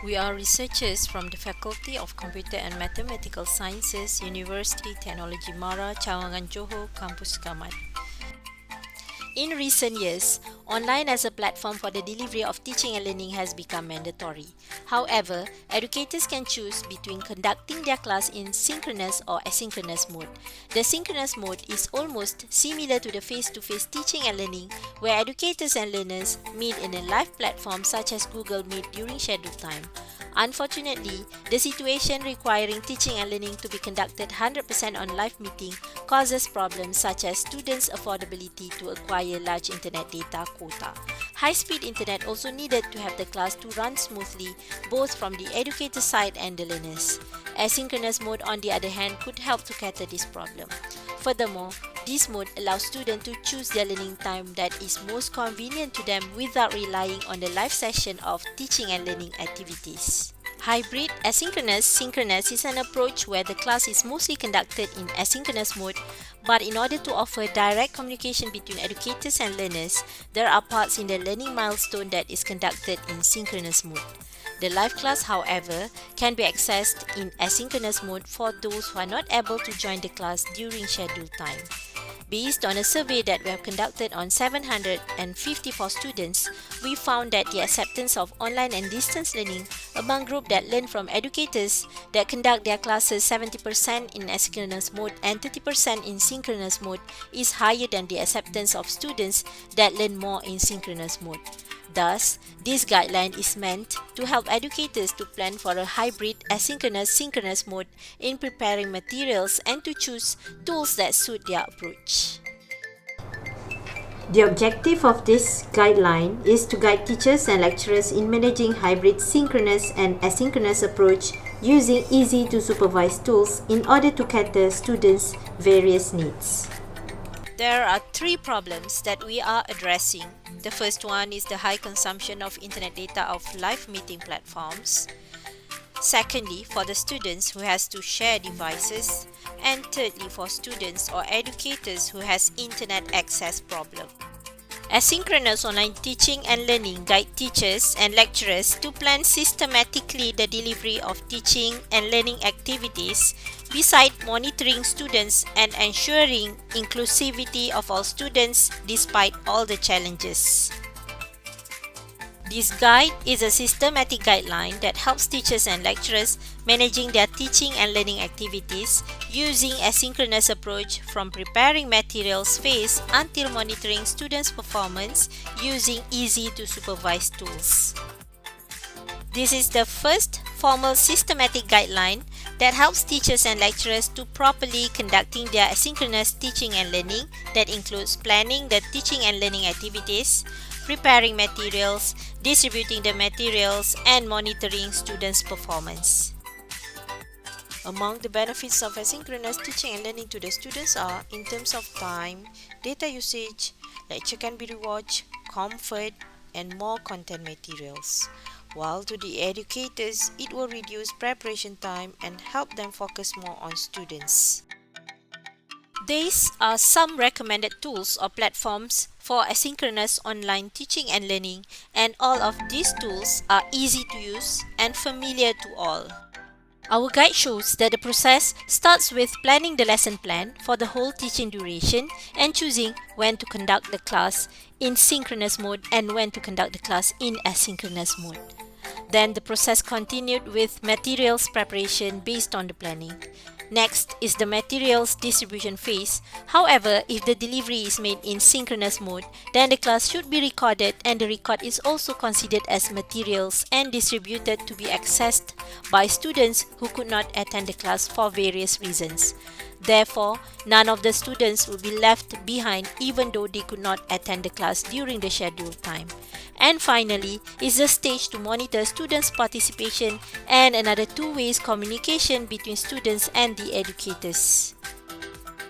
We are researchers from the Faculty of Computer and Mathematical Sciences, University Teknologi Mara, CAWANGAN, JOHOR, Kampus SEGAMAT. In recent years, online as a platform for the delivery of teaching and learning has become mandatory. However, educators can choose between conducting their class in synchronous or asynchronous mode. The synchronous mode is almost similar to the face-to-face teaching and learning, where educators and learners meet in a live platform such as Google Meet during scheduled time. Unfortunately, the situation requiring teaching and learning to be conducted 100% on live meeting causes problems such as students' affordability to acquire large internet data quota. High-speed internet also needed to have the class to run smoothly, both from the educator side and the learners. Asynchronous mode, on the other hand, could help to cater this problem. Furthermore, this mode allows students to choose their learning time that is most convenient to them without relying on the live session of teaching and learning activities. Hybrid asynchronous synchronous is an approach where the class is mostly conducted in asynchronous mode, but in order to offer direct communication between educators and learners, there are parts in the learning milestone that is conducted in synchronous mode. The live class, however, can be accessed in asynchronous mode for those who are not able to join the class during scheduled time. Based on a survey that we have conducted on 754 students, we found that the acceptance of online and distance learning among groups that learn from educators that conduct their classes 70% in asynchronous mode and 30% in synchronous mode is higher than the acceptance of students that learn more in synchronous mode. Thus, this guideline is meant to help educators to plan for a hybrid asynchronous-synchronous mode in preparing materials and to choose tools that suit their approach. The objective of this guideline is to guide teachers and lecturers in managing hybrid synchronous and asynchronous approach using easy-to-supervise tools in order to cater students' various needs. There are three problems that we are addressing. The first one is the high consumption of internet data of live meeting platforms. Secondly, for the students who has to share devices. And thirdly, for students or educators who has internet access problem. Asynchronous online teaching and learning guide teachers and lecturers to plan systematically the delivery of teaching and learning activities beside monitoring students and ensuring inclusivity of all students despite all the challenges. This guide is a systematic guideline that helps teachers and lecturers managing their teaching and learning activities using asynchronous approach from preparing materials phase until monitoring students' performance using easy-to-supervise tools. This is the first formal systematic guideline that helps teachers and lecturers to properly conducting their asynchronous teaching and learning that includes planning the teaching and learning activities, preparing materials, distributing the materials, and monitoring students' performance. Among the benefits of asynchronous teaching and learning to the students are, in terms of time, data usage, lecture can be rewatched, comfort, and more content materials. While to the educators, it will reduce preparation time and help them focus more on students. These are some recommended tools or platforms for asynchronous online teaching and learning, and all of these tools are easy to use and familiar to all. Our guide shows that the process starts with planning the lesson plan for the whole teaching duration and choosing when to conduct the class in synchronous mode and when to conduct the class in asynchronous mode. Then the process continued with materials preparation based on the planning. Next is the materials distribution phase. However, if the delivery is made in synchronous mode, then the class should be recorded and the record is also considered as materials and distributed to be accessed by students who could not attend the class for various reasons. Therefore, none of the students will be left behind even though they could not attend the class during the scheduled time. And finally, is the stage to monitor students' participation and another two-way communication between students and the educators.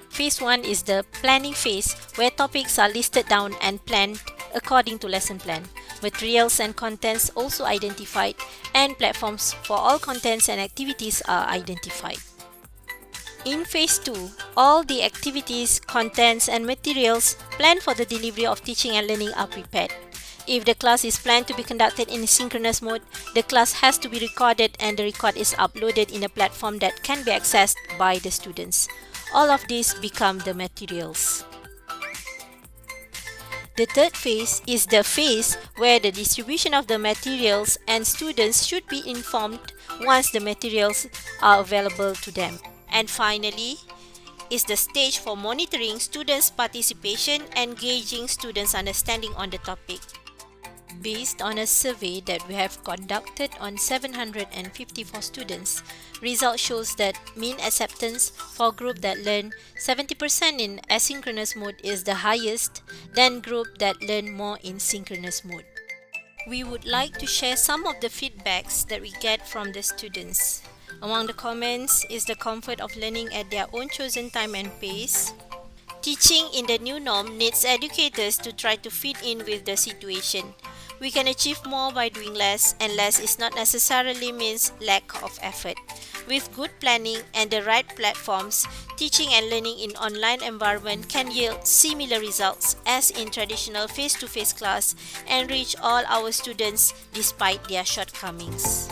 Phase 1 is the planning phase where topics are listed down and planned according to lesson plan. Materials and contents also identified and platforms for all contents and activities are identified. In Phase 2, all the activities, contents and materials planned for the delivery of teaching and learning are prepared. If the class is planned to be conducted in synchronous mode, the class has to be recorded and the record is uploaded in a platform that can be accessed by the students. All of these become the materials. The third phase is the phase where the distribution of the materials and students should be informed once the materials are available to them. And finally, is the stage for monitoring students' participation and gauging students' understanding on the topic. Based on a survey that we have conducted on 754 students, result shows that mean acceptance for group that learn 70% in asynchronous mode is the highest than group that learn more in synchronous mode. We would like to share some of the feedbacks that we get from the students. Among the comments is the comfort of learning at their own chosen time and pace. Teaching in the new norm needs educators to try to fit in with the situation. We can achieve more by doing less, and less is not necessarily means lack of effort. With good planning and the right platforms, teaching and learning in online environment can yield similar results as in traditional face-to-face class and reach all our students despite their shortcomings.